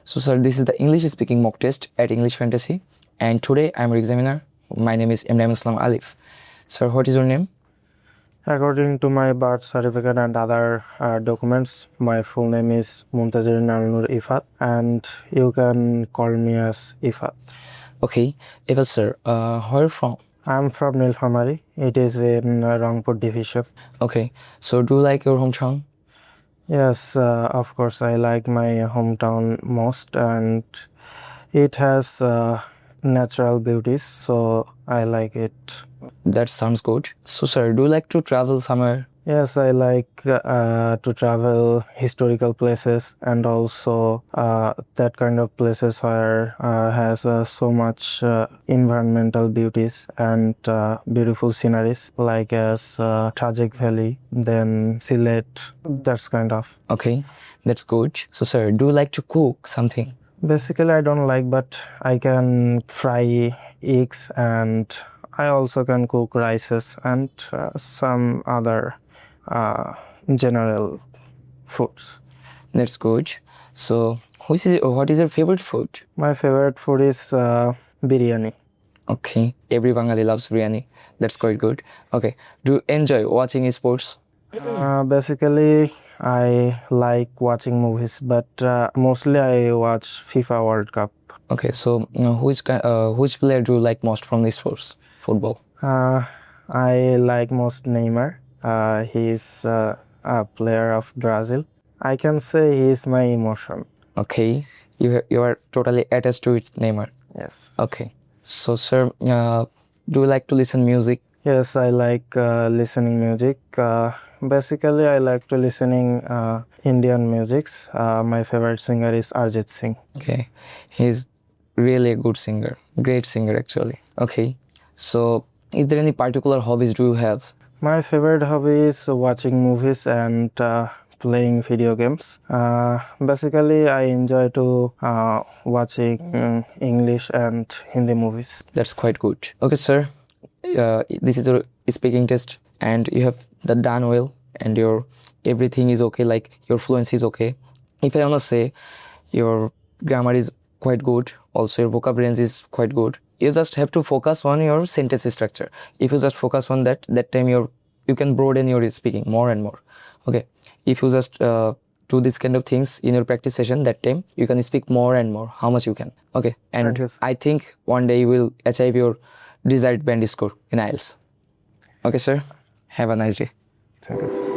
So, sir, this is the English speaking mock test at English Fantasy, and today I'm your examiner. My name is Imran Islam Alif. Sir, what is your name? According to my birth certificate and other documents, my full name is Muntazir Narnur Ifat, and you can call me as Ifat. Okay, Eva, sir, where from? I'm from Nilphamari. It is in Rangpur division. Okay, so do you like your hometown? Yes, of course, I like my hometown most, and it has natural beauties, so I like it. That sounds good. So, sir, do you like to travel somewhere? Yes, I like to travel historical places and also that kind of places where has so much environmental beauties and beautiful sceneries like as Tajik Valley, then Sylhet, that's kind of. Okay, that's good. So, sir, do you like to cook something? Basically, I don't like, but I can fry eggs and I also can cook rices and some other general foods. That's good. So, what is your favorite food? My favorite food is biryani. Okay, every Bengali loves biryani. That's quite good. Okay, do you enjoy watching sports? Basically, I like watching movies, but mostly I watch FIFA World Cup. Okay, so which player do you like most from the sports? Football. I like most Neymar. He's a player of Brazil. I can say he is my emotion. Okay, you are totally attached to it, Neymar. Yes. Okay, so sir, do you like to listen music? Yes, I like listening music. Basically, I like to listening Indian musics. My favorite singer is Arjit Singh. Okay, he's really a good singer, great singer actually. Okay, so is there any particular hobbies do you have? My favorite hobby is watching movies and playing video games. Basically, I enjoy to watching English and Hindi movies. That's quite good. Okay, sir, this is your speaking test, and you have done well, and your everything is okay. Like your fluency is okay. If I wanna say, your grammar is quite good. Also, your vocab range is quite good. You just have to focus on your sentence structure. If you just focus on that time you can broaden your speaking more and more. Okay, if you just do this kind of things in your practice session, that time you can speak more and more how much you can. Okay, and Thank you. I think one day you will achieve your desired band score in IELTS. Okay, sir, have a nice day. Thank you.